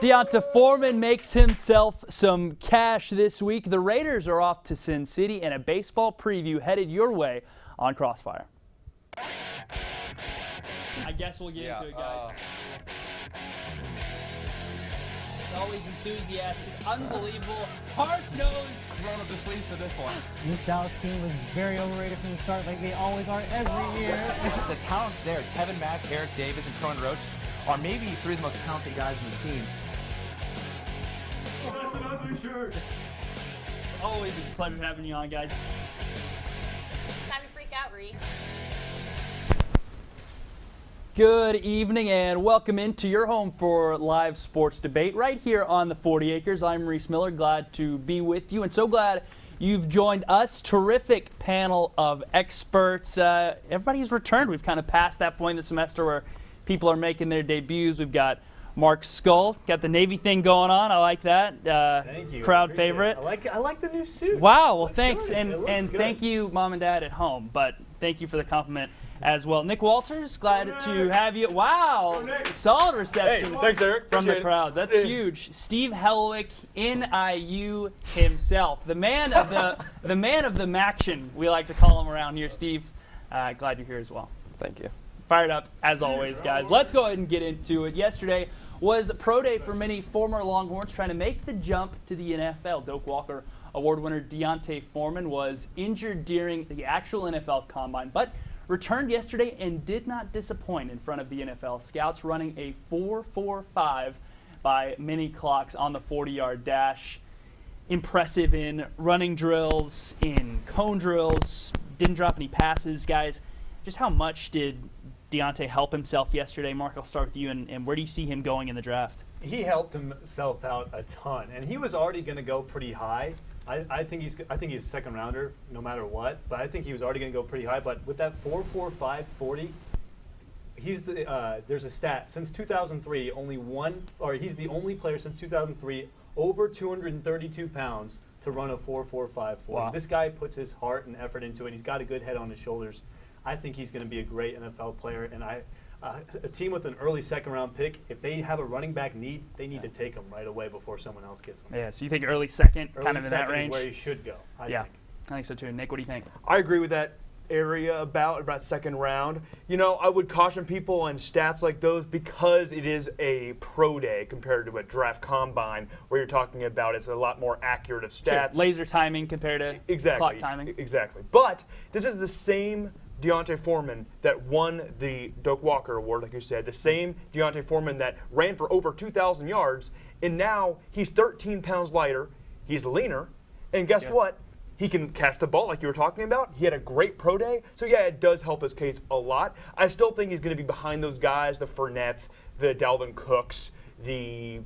D'Onta Foreman makes himself some cash this week. The Raiders are off to Sin City, and a baseball preview headed your way on Crossfire. I guess we'll get into it, guys. Always enthusiastic, unbelievable, hard-nosed. Roll up the sleeves for this one. This Dallas team was very overrated from the start, like they always are every year. The talent there, Kevin Mack, Eric Davis, and Cohen Roach, are maybe three of the most talented guys in the team. Oh, that's an ugly shirt. Always a pleasure having you on, guys. Time to freak out, Reese. Good evening and welcome into your home for live sports debate right here on the 40 Acres. I'm Reese Miller, glad to be with you and so glad you've joined us. Terrific panel of experts. Everybody's returned. We've kind of passed that point in the semester where people are making their debuts. We've got Mark Skol, got the Navy thing going on. I like that. Thank you. Crowd favorite. I like the new suit. Wow. Well, Looks thanks, good. and thank you, Mom and Dad at home. But thank you for the compliment as well. Nick Walters, glad to have you. Wow, solid reception Thanks, Eric. from the Appreciate it. crowds. That's huge. Steve Helwick, NIU himself, the man of the man of the Maction, we like to call him around here. Steve, glad you're here as well. Thank you. Fired up as always, guys. Let's go ahead and get into it. Yesterday was pro day for many former Longhorns trying to make the jump to the NFL. Doak Walker Award winner D'Onta Foreman was injured during the actual NFL Combine, but returned yesterday and did not disappoint in front of the NFL scouts, running a 4.45 by many clocks on the 40-yard dash. Impressive in running drills, in cone drills, didn't drop any passes. Guys, just how much did D'Onta help himself yesterday? Mark, I'll start with you, and where do you see him going in the draft? He helped himself out a ton, and he was already going to go pretty high. I think he's a second rounder no matter what, but I think he was already going to go pretty high. But with that 4.45 40, he's there's a stat since 2003, he's the only player since 2003 over 232 pounds to run a 4.45 40. Wow. This guy puts his heart and effort into it. He's got a good head on his shoulders. I think he's going to be a great NFL player, and a team with an early second-round pick, if they have a running back need, they need to take him right away before someone else gets him. Yeah, so you think early second, Early kind of in that second range? is where he should go, I think. I think so too. Nick, what do you think? I agree with that area about second round. You know, I would caution people on stats like those because it is a pro day compared to a draft combine where you're talking about it's a lot more accurate of stats. Sure. Laser timing compared to clock timing. Exactly. But this is the same D'Onta Foreman that won the Doak Walker Award, like you said, the same D'Onta Foreman that ran for over 2,000 yards, and now he's 13 pounds lighter, he's leaner, and guess what? He can catch the ball like you were talking about. He had a great pro day, so yeah, it does help his case a lot. I still think he's going to be behind those guys, the Fournettes, the Dalvin Cooks, the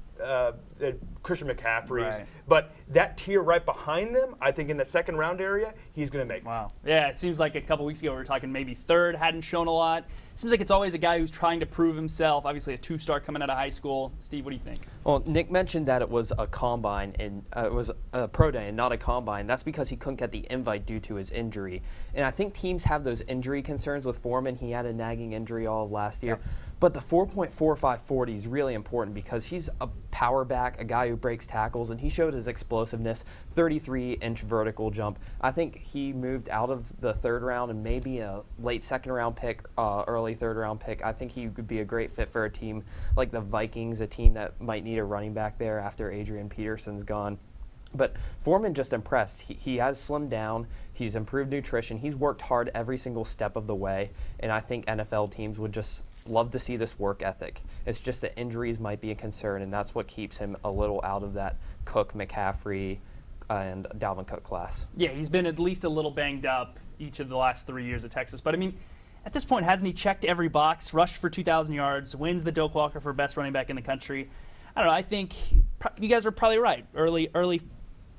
Christian McCaffreys. Right. But that tier right behind them, I think in the second round area, he's going to make. Wow. Yeah, it seems like a couple weeks ago we were talking maybe third, hadn't shown a lot. Seems like it's always a guy who's trying to prove himself. Obviously a two-star coming out of high school. Steve, what do you think? Well, Nick mentioned that it was a combine and it was a pro day and not a combine. That's because he couldn't get the invite due to his injury. And I think teams have those injury concerns with Foreman. He had a nagging injury all of last year. Yeah. But the 4.45 40 is really important because he's a power back, a guy who breaks tackles, and he showed his explosiveness, 33-inch vertical jump. I think he moved out of the third round and maybe a late second-round pick, early third-round pick. I think he could be a great fit for a team like the Vikings, a team that might need a running back there after Adrian Peterson's gone. But Foreman just impressed. He has slimmed down. He's improved nutrition. He's worked hard every single step of the way. And I think NFL teams would just love to see this work ethic. It's just that injuries might be a concern, and that's what keeps him a little out of that Cook, McCaffrey, and Dalvin Cook class. Yeah, he's been at least a little banged up each of the last 3 years at Texas. But, I mean, at this point, hasn't he checked every box, rushed for 2,000 yards, wins the Doak Walker for best running back in the country? I don't know. I think you guys are probably right. Early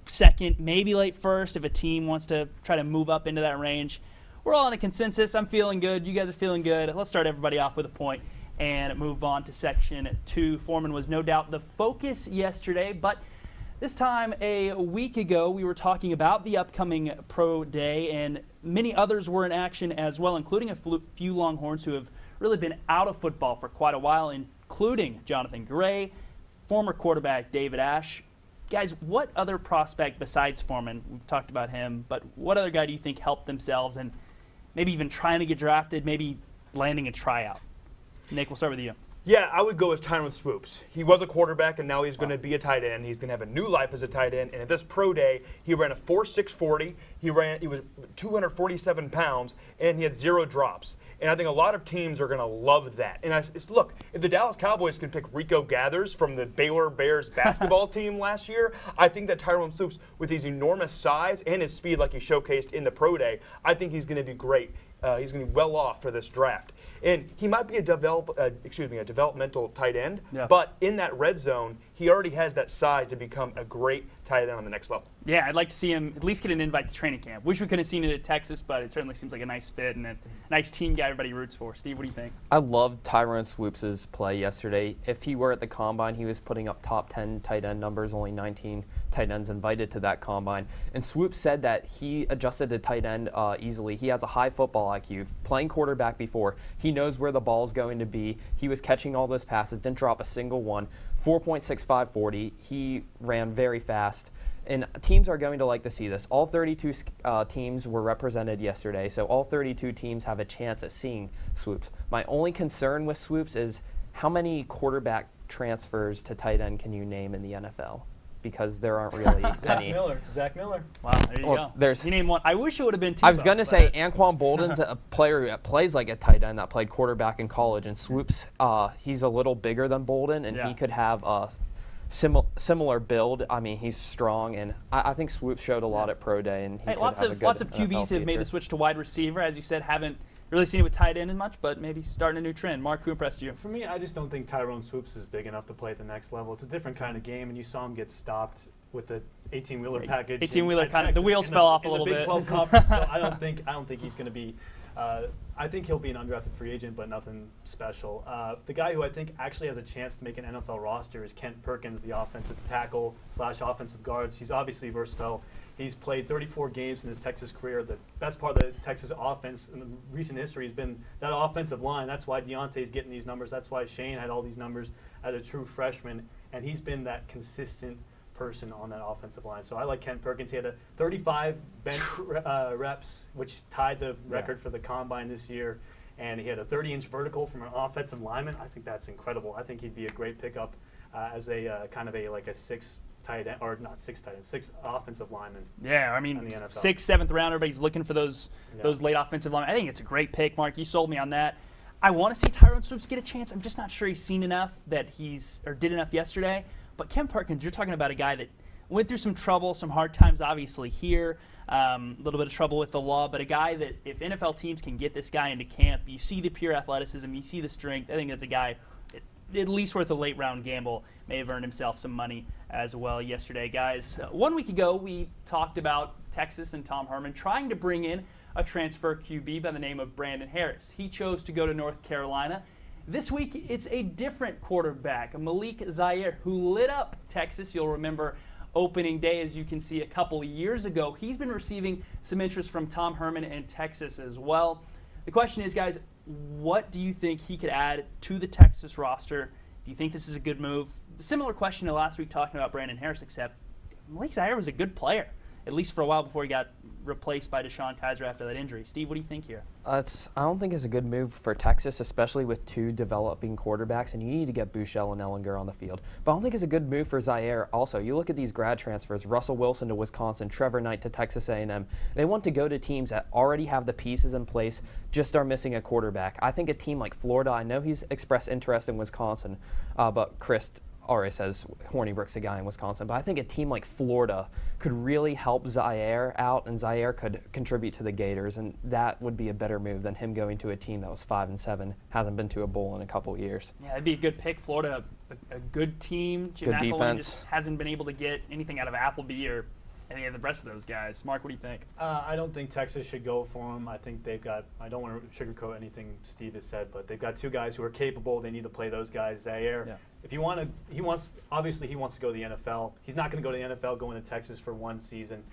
second, maybe late first if a team wants to try to move up into that range. We're all in a consensus. I'm feeling good. You guys are feeling good. Let's start everybody off with a point and move on to section 2. Foreman was no doubt the focus yesterday, but this time a week ago we were talking about the upcoming pro day, and many others were in action as well, including a few Longhorns who have really been out of football for quite a while, including Jonathan Gray, former quarterback David Ash. Guys, what other prospect besides Foreman, we've talked about him, but what other guy do you think helped themselves and maybe even trying to get drafted, maybe landing a tryout? Nick, we'll start with you. Yeah, I would go with Tyron Swoops. He was a quarterback, and now he's going to be a tight end. He's going to have a new life as a tight end. And at this pro day, he ran a 4.640. He was 247 pounds, and he had 0 drops. And I think a lot of teams are going to love that. And look, if the Dallas Cowboys can pick Rico Gathers from the Baylor Bears basketball team last year, I think that Tyron Swoops, with his enormous size and his speed like he showcased in the pro day, I think he's going to be great. He's going to be well off for this draft. And he might be a developmental tight end, but in that red zone, he already has that size to become a great tight end on the next level. Yeah, I'd like to see him at least get an invite to training camp. Wish we could have seen it at Texas, but it certainly seems like a nice fit and a nice team guy everybody roots for. Steve, what do you think? I loved Tyron Swoops' play yesterday. If he were at the Combine, he was putting up top 10 tight end numbers, only 19 tight ends invited to that Combine. And Swoops said that he adjusted to tight end easily. He has a high football IQ, playing quarterback before. He knows where the ball's going to be. He was catching all those passes, didn't drop a single one. 4.6540. He ran very fast. And teams are going to like to see this. All 32 teams were represented yesterday, so all 32 teams have a chance at seeing Swoops. My only concern with Swoops is how many quarterback transfers to tight end can you name in the NFL? Because there aren't really any. Zach Miller. Wow, there you go. He named one. I wish it would have been Tebow. I was going to say Anquan Bolden's a player that plays like a tight end that played quarterback in college, and Swoops, he's a little bigger than Bolden, and he could have a similar build. I mean, he's strong, and I think Swoops showed a lot at Pro Day, and he could lots have of a lots good of QBs NFL have made the future. switch to wide receiver. As you said, haven't really seen it with tight end as much, but maybe starting a new trend. Mark, who impressed you? For me, I just don't think Tyrone Swoops is big enough to play at the next level. It's a different kind of game, and you saw him get stopped with the 18-wheeler package. 18-wheeler kind of the wheels fell off a little bit. In the Big 12 conference, so I don't think he's going to be. I think he'll be an undrafted free agent, but nothing special. The guy who I think actually has a chance to make an NFL roster is Kent Perkins, the offensive tackle / offensive guards. He's obviously versatile. He's played 34 games in his Texas career. The best part of the Texas offense in the recent history has been that offensive line. That's why Deontay's getting these numbers. That's why Shane had all these numbers as a true freshman, and he's been that consistent person on that offensive line. So I like Kent Perkins. He had a 35 bench reps, which tied the record for the Combine this year, and he had a 30-inch vertical from an offensive lineman. I think that's incredible. I think he'd be a great pickup as a kind of a six tight end, or not six tight end, six offensive lineman. Yeah, I mean, 6th, 7th round, everybo's looking for those late offensive linemen. I think it's a great pick, Mark. You sold me on that. I want to see Tyrone Swoops get a chance. I'm just not sure he's seen enough did enough yesterday. But Kent Perkins, you're talking about a guy that went through some trouble, some hard times obviously here, a little bit of trouble with the law, but a guy that if NFL teams can get this guy into camp, you see the pure athleticism, you see the strength. I think that's a guy at least worth a late round gamble, may have earned himself some money as well yesterday. Guys, 1 week ago we talked about Texas and Tom Herman trying to bring in a transfer QB by the name of Brandon Harris. He chose to go to North Carolina. This week, it's a different quarterback, Malik Zaire, who lit up Texas. You'll remember opening day, as you can see, a couple of years ago. He's been receiving some interest from Tom Herman and Texas as well. The question is, guys, what do you think he could add to the Texas roster? Do you think this is a good move? Similar question to last week talking about Brandon Harris, except Malik Zaire was a good player, at least for a while before he got replaced by Deshaun Kaiser after that injury. Steve, what do you think here? I don't think it's a good move for Texas, especially with 2 developing quarterbacks, and you need to get Buechele and Ellinger on the field. But I don't think it's a good move for Zaire also. You look at these grad transfers, Russell Wilson to Wisconsin, Trevor Knight to Texas A&M. They want to go to teams that already have the pieces in place, just are missing a quarterback. I think a team like Florida, I know he's expressed interest in Wisconsin, but Chris already says Hornibrook's a guy in Wisconsin, but I think a team like Florida could really help Zaire out, and Zaire could contribute to the Gators, and that would be a better move than him going to a team that was 5-7, hasn't been to a bowl in a couple years. Yeah, that'd be a good pick. Florida, a good team. Jim Good Appleton defense. just hasn't been able to get anything out of Appleby or any of the rest of those guys. Mark, what do you think? I don't think Texas should go for him. I think they've got, I don't want to sugarcoat anything Steve has said, but they've got 2 guys who are capable. They need to play those guys. Zaire, if you want to, obviously he wants to go to the NFL. He's not going to go to the NFL going to Texas for 1 season.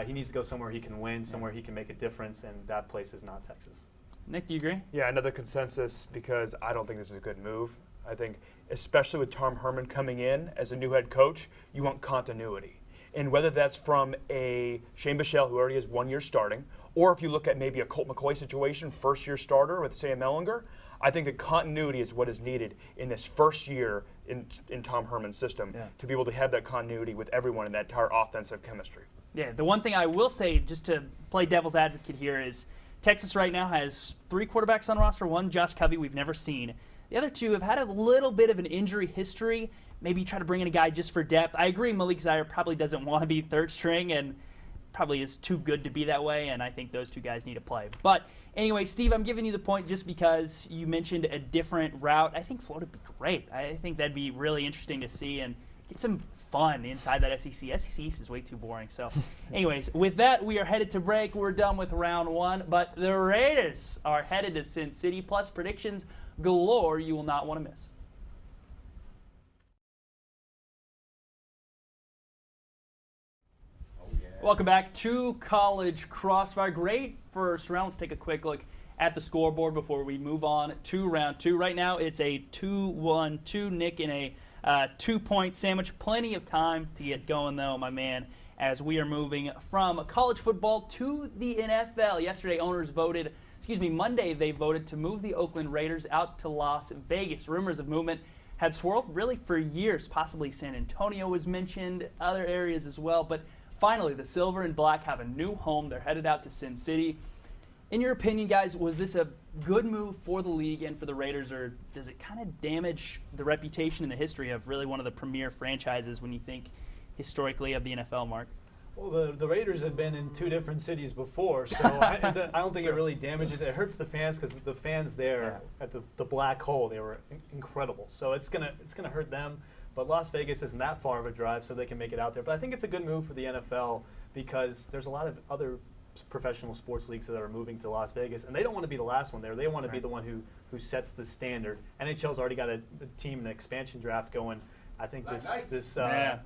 He needs to go somewhere he can win, somewhere he can make a difference, and that place is not Texas. Nick, do you agree? Yeah, another consensus because I don't think this is a good move. I think, especially with Tom Herman coming in as a new head coach, you want continuity. And whether that's from a Shane Bichelle, who already has 1 year starting, or if you look at maybe a Colt McCoy situation, first-year starter with Sam Ellinger, I think that continuity is what is needed in this first year in Tom Herman's system to be able to have that continuity with everyone in that entire offensive chemistry. Yeah, the one thing I will say, just to play devil's advocate here, is Texas right now has 3 quarterbacks on roster. One, Josh Covey, we've never seen. The other 2 have had a little bit of an injury history. Maybe try to bring in a guy just for depth. I agree Malik Zaire probably doesn't want to be third string and probably is too good to be that way, and I think those 2 guys need to play. But anyway, Steve, I'm giving you the point just because you mentioned a different route. I think Florida would be great. I think that'd be really interesting to see and get some fun inside that SEC. SEC East is way too boring. So anyways, with that, we are headed to break. We're done with round 1, but the Raiders are headed to Sin City, plus predictions galore you will not want to miss. Welcome back to College Crossfire. Great first round. Let's take a quick look at the scoreboard before we move on to round 2. Right now, it's a 2-1-2. Nick in a 2-point sandwich. Plenty of time to get going, though, my man, as we are moving from college football to the NFL. Yesterday, Monday, they voted to move the Oakland Raiders out to Las Vegas. Rumors of movement had swirled really for years. Possibly San Antonio was mentioned, other areas as well, but finally, the Silver and Black have a new home. They're headed out to Sin City. In your opinion, guys, was this a good move for the league and for the Raiders, or does it kind of damage the reputation and the history of really one of the premier franchises when you think historically of the NFL, Mark? Well, the Raiders have been in 2 different cities before, so I don't think it really damages. It hurts the fans because the fans there at the Black Hole, they were incredible. So it's gonna hurt them. But Las Vegas isn't that far of a drive, so they can make it out there. But I think it's a good move for the NFL because there's a lot of other professional sports leagues that are moving to Las Vegas, and they don't want to be the last one there. They want to be the one who sets the standard. NHL's already got a team in the expansion draft going. I think this summer.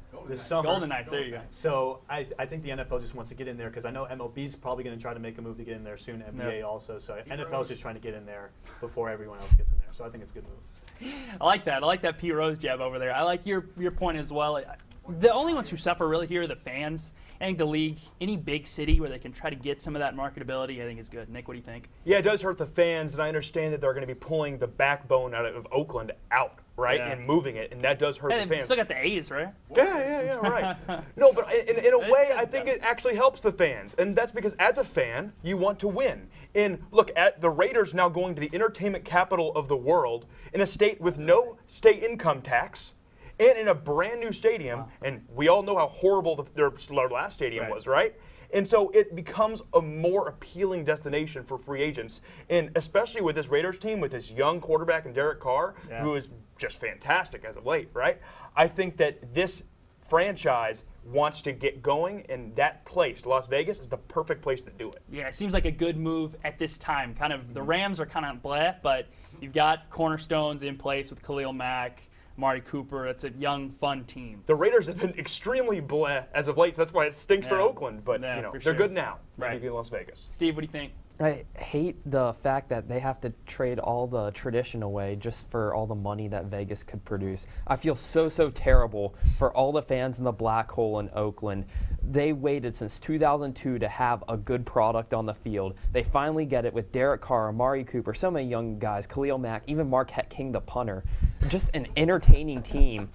Golden Knights, there you go. So I think the NFL just wants to get in there because I know MLB's probably going to try to make a move to get in there soon, NBA also. So NFL's just trying to get in there before everyone else gets in there. So I think it's a good move. I like that. I like that P. Rose jab over there. I like your point as well. The only ones who suffer really here are the fans. I think the league, any big city where they can try to get some of that marketability, I think is good. Nick, what do you think? Yeah, it does hurt the fans, and I understand that they're going to be pulling the backbone out of Oakland out, right, and moving it, and that does hurt the fans. Still got the A's, right? Yeah, right. No, but in a way, I think it actually helps the fans, and that's because as a fan, you want to win. And look at the Raiders now going to the entertainment capital of the world in a state with no state income tax and in a brand new stadium. And we all know how horrible their last stadium was, right? And so it becomes a more appealing destination for free agents. And especially with this Raiders team, with this young quarterback in Derek Carr, who is just fantastic as of late, right? I think that this franchise wants to get going, and that place, Las Vegas, is the perfect place to do it. Yeah, it seems like a good move at this time. Kind of the Rams are kind of bleh, but you've got cornerstones in place with Khalil Mack, Amari Cooper. It's a young, fun team. The Raiders have been extremely bleh as of late, so that's why it stinks for Oakland. But they're good now. Maybe in Las Vegas. Steve, what do you think? I hate the fact that they have to trade all the tradition away just for all the money that Vegas could produce. I feel so terrible for all the fans in the Black Hole in Oakland. They waited since 2002 to have a good product on the field. They finally get it with Derek Carr, Amari Cooper, so many young guys, Khalil Mack, even Marquette King, the punter. Just an entertaining team.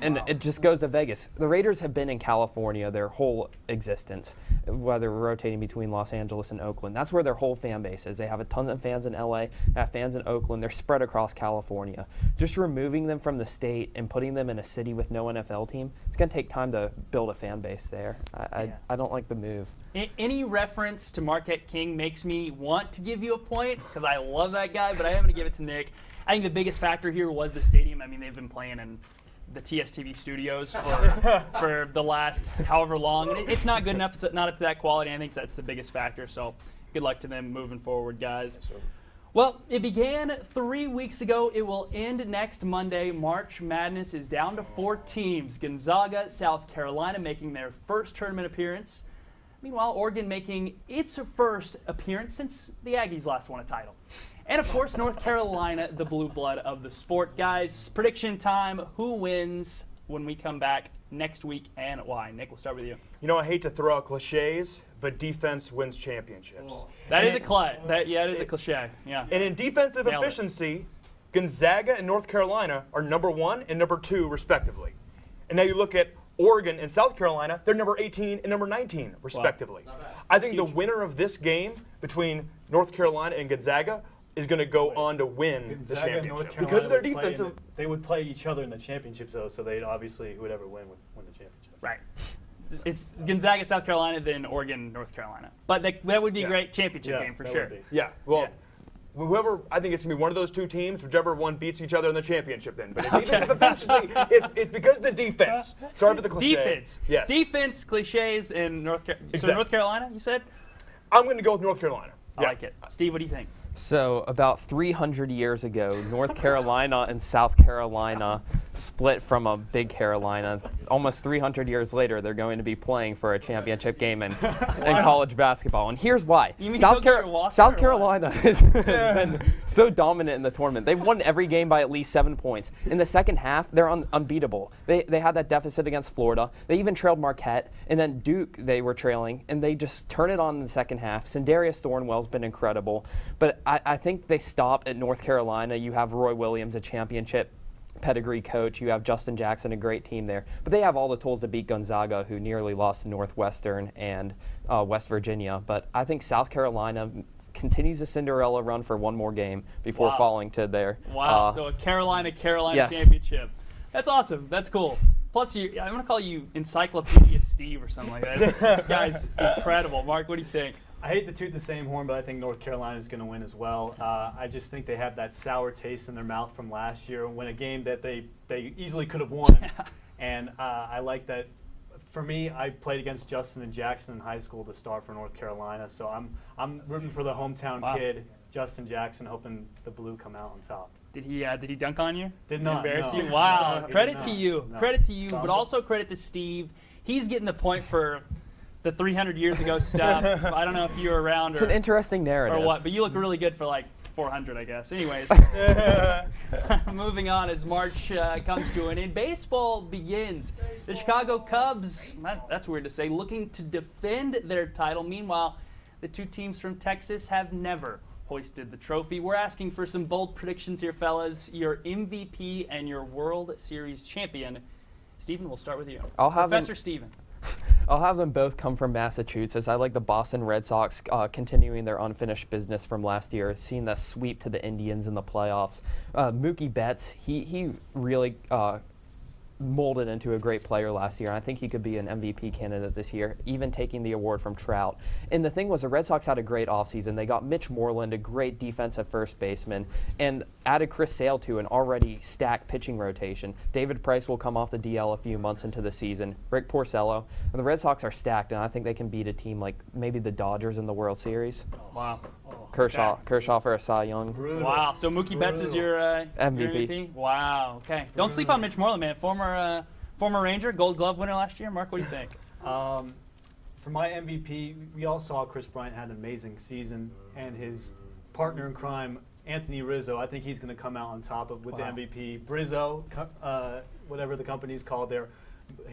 And it just goes to Vegas. The Raiders have been in California their whole existence, whether rotating between Los Angeles and Oakland. That's where their whole fan base is. They have a ton of fans in LA, they have fans in Oakland. They're spread across California. Just removing them from the state and putting them in a city with no NFL team, it's going to take time to build a fan base there. I don't like the move. Any reference to Marquette King makes me want to give you a point because I love that guy, but I am going to give it to Nick. I think the biggest factor here was the stadium. I mean, they've been playing in the TSTV studios for the last however long. And it's not good enough. It's not up to that quality. I think that's the biggest factor. So good luck to them moving forward, guys. Well, it began 3 weeks ago. It will end next Monday. March Madness is down to 4 teams. Gonzaga, South Carolina making their first tournament appearance. Meanwhile, Oregon making its first appearance since the Aggies last won a title. And of course, North Carolina, the blue blood of the sport. Guys, prediction time. Who wins when we come back next week and why? Nick, we'll start with you. You know, I hate to throw out cliches, but defense wins championships. That is a cliche. Yeah. And in defensive Nailed it. efficiency, Gonzaga and North Carolina are number 1 and number 2, respectively. And now you look at Oregon and South Carolina, they're number 18 and number 19, respectively. I think the winner of this game between North Carolina and Gonzaga is going to go on to win the Gonzaga and North championship. Carolina Because of their would play in defensive. they would play each other in the championships, though, so they'd obviously, whoever win would win the championship. Right. It's Gonzaga, South Carolina, then Oregon, North Carolina. But that would be a great championship game for that sure. would be. Yeah, well, whoever, I think it's going to be one of those two teams, whichever one beats each other in the championship then. But in defensive efficiency, it's because of the defense. Sorry for the cliche. Defense. Yes. Defense, cliches in North Carolina. So Exactly. North Carolina, you said? I'm going to go with North Carolina. I like it. Steve, what do you think? So about 300 years ago, North Carolina and South Carolina split from a big Carolina. Almost 300 years later, they're going to be playing for a championship game in college basketball. And here's why. You mean South Hokie or Walker South or Carolina has been so dominant in the tournament. They've won every game by at least 7 points. In the second half, they're unbeatable. They had that deficit against Florida. They even trailed Marquette. And then Duke, they were trailing. And they just turn it on in the second half. Sindarius Thornwell's been incredible. But I think they stop at North Carolina. You have Roy Williams, a championship pedigree coach. You have Justin Jackson, a great team there. But they have all the tools to beat Gonzaga, who nearly lost to Northwestern and West Virginia. But I think South Carolina continues a Cinderella run for one more game before falling to their. Wow, so a Carolina yes. championship. That's awesome. That's cool. Plus, I'm going to call you Encyclopedia Steve or something like that. This guy's incredible. Mark, what do you think? I hate to toot the same horn, but I think North Carolina is going to win as well. I just think they have that sour taste in their mouth from last year, when a game that they easily could have won. And I like that. For me, I played against Justin and Jackson in high school to start for North Carolina, so I'm rooting for the hometown kid, Justin Jackson, hoping the Blue come out on top. Did he dunk on you? Did not, embarrass no. you? Wow. He Credit did to not. you. No. Credit to you, but also credit to Steve. He's getting the point for the 300 years ago stuff. I don't know if you were around It's an interesting narrative. or what, but you look really good for like 400, I guess. Anyways, moving on as March comes to an end. Baseball begins. The Chicago Cubs, that's weird to say, looking to defend their title. Meanwhile, the two teams from Texas have never hoisted the trophy. We're asking for some bold predictions here, fellas. Your MVP and your World Series champion. Stephen, we'll start with you. Professor Stephen. I'll have them both come from Massachusetts. I like the Boston Red Sox continuing their unfinished business from last year, seeing the sweep to the Indians in the playoffs. Mookie Betts, he really molded into a great player last year. I think he could be an MVP candidate this year, even taking the award from Trout. And the thing was, the Red Sox had a great offseason. They got Mitch Moreland, a great defensive first baseman, and added Chris Sale to an already stacked pitching rotation. David Price will come off the DL a few months into the season. Rick Porcello. And the Red Sox are stacked, and I think they can beat a team like maybe the Dodgers in the World Series. Wow. Kershaw for a Cy Young. Wow. So Mookie Betts is your MVP. Wow. Okay. Don't sleep on Mitch Moreland, man. Former Ranger, Gold Glove winner last year. Mark, what do you think? For my MVP, we all saw Chris Bryant had an amazing season, and his partner in crime, Anthony Rizzo, I think he's going to come out on top with the MVP. Brizzo, whatever the company's called, they're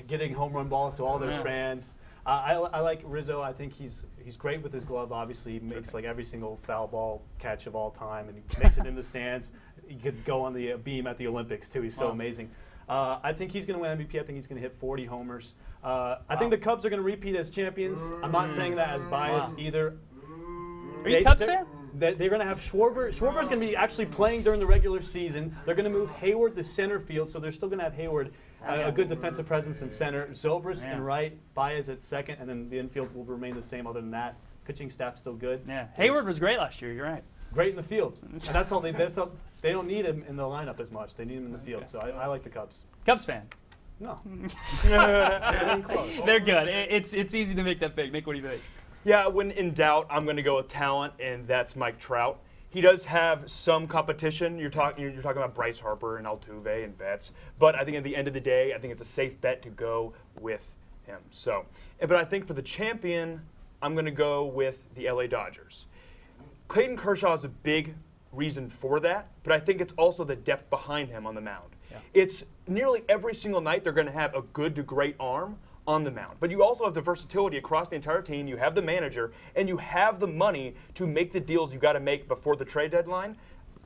getting home run balls to all their fans. I like Rizzo. I think he's great with his glove. Obviously, he makes like every single foul ball catch of all time, and he makes it in the stands. He could go on the beam at the Olympics too. He's so amazing. I think he's going to win MVP. I think he's going to hit 40 homers. I think the Cubs are going to repeat as champions. I'm not saying that as bias either. Are you a Cubs fan? They're going to have Schwarber. Schwarber's going to be actually playing during the regular season. They're going to move Hayward to center field, so they're still going to have Hayward, a good defensive presence in center. Zobrist in right, Baez at second, and then the infield will remain the same other than that. Pitching staff still good. Yeah. Hayward was great last year. You're right. Great in the field. And that's all they don't need him in the lineup as much. They need him in the field. So I like the Cubs. Cubs fan. No. They're good. It's easy to make that pick. Nick, what do you think? Yeah, when in doubt, I'm going to go with talent, and that's Mike Trout. He does have some competition. You're talking about Bryce Harper and Altuve and Betts, but I think at the end of the day, I think it's a safe bet to go with him. So, but I think for the champion, I'm going to go with the LA Dodgers. Clayton Kershaw is a big reason for that, but I think it's also the depth behind him on the mound. Yeah. It's nearly every single night they're going to have a good to great arm on the mound. But you also have the versatility across the entire team. You have the manager, and you have the money to make the deals you got to make before the trade deadline.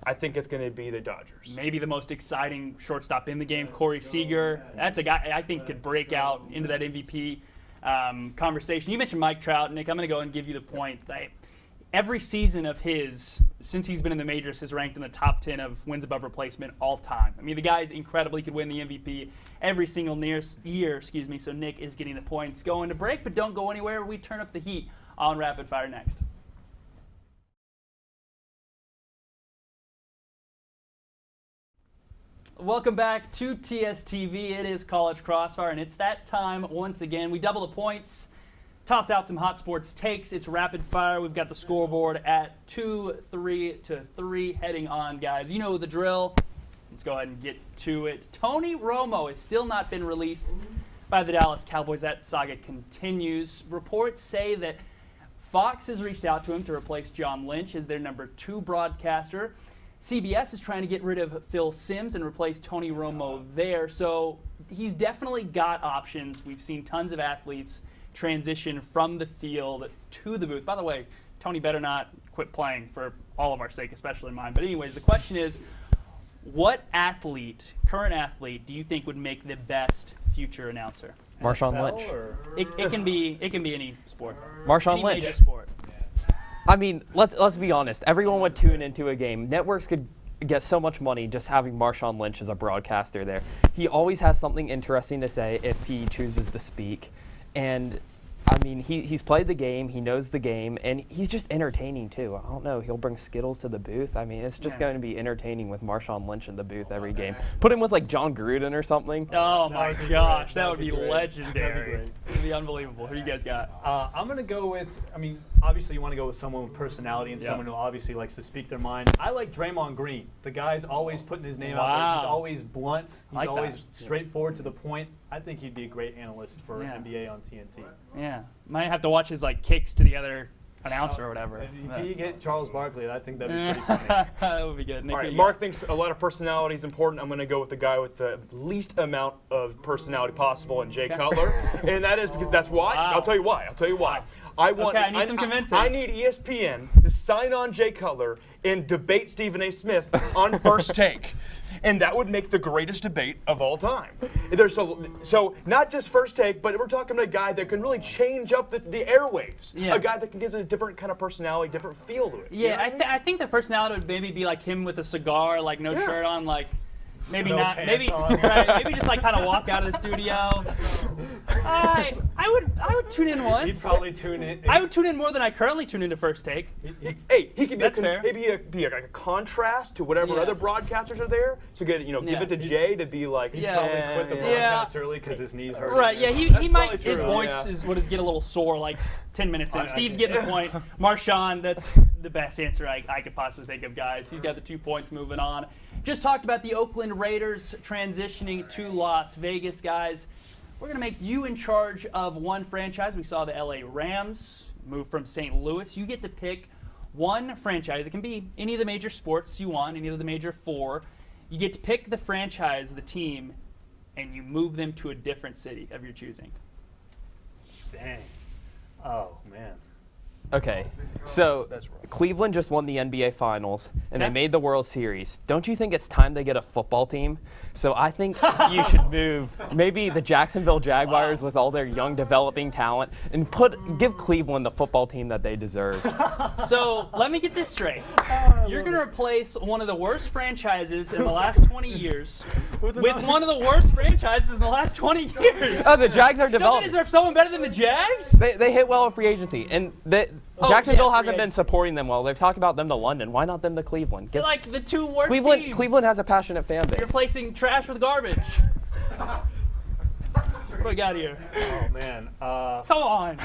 I think it's going to be the Dodgers. Maybe the most exciting shortstop in the game, Corey Seager. That's a guy I think could break out into that MVP conversation. You mentioned Mike Trout. Nick, I'm going to go and give you the point. Every season of his, since he's been in the majors, has ranked in the top 10 of wins above replacement all time. I mean, the guy's incredible. He could win the MVP every single year. So Nick is getting the points. Going to break, but don't go anywhere. We turn up the heat on Rapid Fire next. Welcome back to TSTV. It is College Crossfire, and it's that time once again. We double the points. Toss out some hot sports takes. It's rapid fire. We've got the scoreboard at 2-3 heading on, guys. You know the drill. Let's go ahead and get to it. Tony Romo has still not been released by the Dallas Cowboys. That saga continues. Reports say that Fox has reached out to him to replace John Lynch as their number 2 broadcaster. CBS is trying to get rid of Phil Simms and replace Tony Romo there. So he's definitely got options. We've seen tons of athletes transition from the field to the booth. By the way, Tony better not quit playing for all of our sake, especially mine. But anyways, the question is, what athlete, current athlete, do you think would make the best future announcer? Marshawn Lynch. It can be any sport. Marshawn Lynch. Major sport. I mean, let's be honest. Everyone would tune into a game. Networks could get so much money just having Marshawn Lynch as a broadcaster there. He always has something interesting to say if he chooses to speak. And, I mean, he's played the game, he knows the game, and he's just entertaining, too. I don't know, he'll bring Skittles to the booth. I mean, it's just going to be entertaining with Marshawn Lynch in the booth every game. Put him with, like, John Gruden or something. Oh, my gosh, that would be legendary. That would be unbelievable. Who do you guys got? I'm going to go with, I mean, obviously you want to go with someone with personality and someone who obviously likes to speak their mind. I like Draymond Green. The guy's always putting his name out there. He's always blunt. He's always straightforward to the point. I think he'd be a great analyst for NBA on TNT. Yeah. Might have to watch his kicks to the other announcer or whatever. If you get Charles Barkley, I think that'd be pretty funny. That would be good. Nick, all right, Mark thinks a lot of personality is important. I'm going to go with the guy with the least amount of personality possible, and Jay Cutler. And that is because that's why. Wow. I'll tell you why. I need some convincing. I need ESPN to sign on Jay Cutler and debate Stephen A. Smith on First Take. And that would make the greatest debate of all time. So not just First Take, but we're talking about a guy that can really change up the airwaves. Yeah. A guy that can give it a different kind of personality, different feel to it. Yeah, you know I think the personality would maybe be like him with a cigar, no shirt on, maybe no not. Maybe maybe just walk out of the studio. I would tune in once. He'd probably tune in. I would tune in more than I currently tune into First Take. He could be a contrast to whatever other broadcasters are there. So give it to Jay to be like. He'd probably quit the broadcast early because his knees hurt. Right. Yeah. He might. His voice would get a little sore 10 minutes in. Steve's getting the point. Marshawn, that's the best answer I could possibly think of, guys. He's got the 2 points. Moving on. Just talked about the Oakland Raiders transitioning to Las Vegas, guys. We're going to make you in charge of one franchise. We saw the LA Rams move from St. Louis. You get to pick one franchise. It can be any of the major sports you want, any of the major 4. You get to pick the franchise, the team, and you move them to a different city of your choosing. Dang. Oh, man. Okay, so Cleveland just won the NBA Finals, and they made the World Series. Don't you think it's time they get a football team? So I think you should move maybe the Jacksonville Jaguars with all their young developing talent and give Cleveland the football team that they deserve. So let me get this straight. You're going to replace one of the worst franchises in the last 20 years with one of the worst franchises in the last 20 years. Oh, the Jags are developing. Don't they deserve someone better than the Jags? They hit well in free agency, and Jacksonville hasn't been supporting them well. They've talked about them to London. Why not them to Cleveland? The 2 worst teams. Cleveland has a passionate fan base. You're replacing trash with garbage. What do we got here? Oh, man. Come on.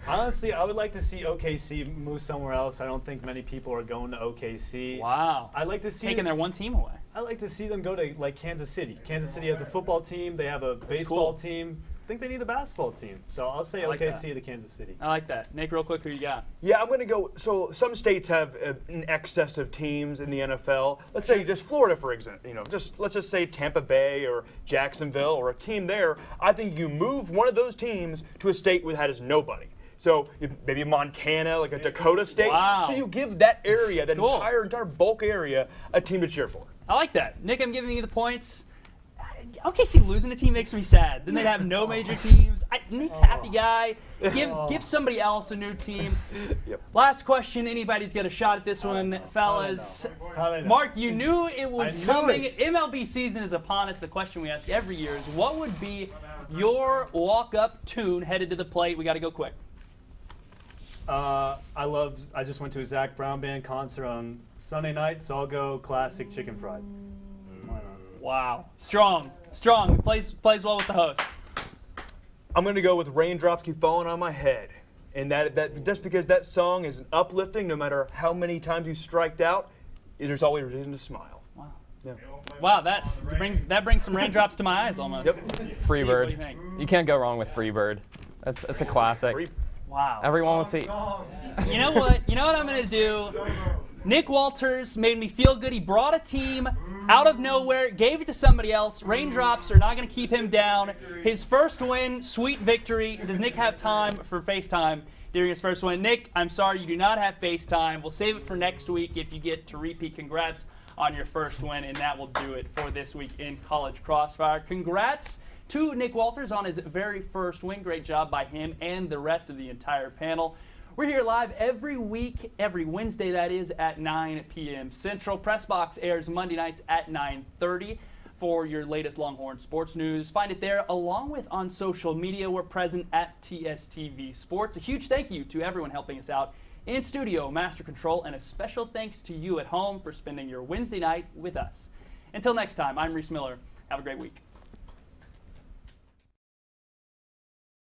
Honestly, I would like to see OKC move somewhere else. I don't think many people are going to OKC. Wow. I'd like to see taking their one team away. I'd like to see them go to Kansas City. Kansas City has a football team. They have a baseball team. think they need a basketball team. So I'll say I like OKC to Kansas City. I like that. Nick, real quick, who you got? Yeah, I'm going to go. So some states have an excess of teams in the NFL. Let's say just Florida, for example. Let's just say Tampa Bay or Jacksonville or a team there. I think you move one of those teams to a state that has nobody. So maybe Montana, like a Dakota state. Wow. So you give that area, that Cool. entire bulk area, a team to cheer for. I like that. Nick, I'm giving you the points. OKC losing a team makes me sad. Then they'd have no major teams. Nick's a happy guy. Give somebody else a new team. Yep. Last question. Anybody's got a shot at this one, fellas. Mark, you knew it was I knew coming. it. MLB season is upon us. The question we ask every year is, what would be your walk-up tune headed to the plate? We got to go quick. I just went to a Zach Brown Band concert on Sunday night, so I'll go classic Chicken Fried. Why not? Wow. Strong. Plays well with the host. I'm going to go with Raindrops Keep Falling on My Head. And that just because that song is uplifting, no matter how many times you striked out, there's always reason to smile. Wow. Yeah. Wow, that brings some raindrops to my eyes almost. Yep. Steve, what do Freebird. you think? You can't go wrong with Freebird. It's a classic. Wow. Everyone will see. You know what I'm going to do? Nick Walters made me feel good. He brought a team out of nowhere, gave it to somebody else. Raindrops are not going to keep him down. His first win, sweet victory. Does Nick have time for FaceTime during his first win? Nick, I'm sorry, you do not have FaceTime. We'll save it for next week if you get to repeat. Congrats on your first win, and that will do it for this week in College Crossfire. Congrats to Nick Walters on his very first win. Great job by him and the rest of the entire panel. We're here live every week, every Wednesday that is, at 9 p.m. Central. Press Box airs Monday nights at 9:30 for your latest Longhorn sports news. Find it there, along with on social media. We're present at TSTV Sports. A huge thank you to everyone helping us out in studio, Master Control, and a special thanks to you at home for spending your Wednesday night with us. Until next time, I'm Reese Miller. Have a great week.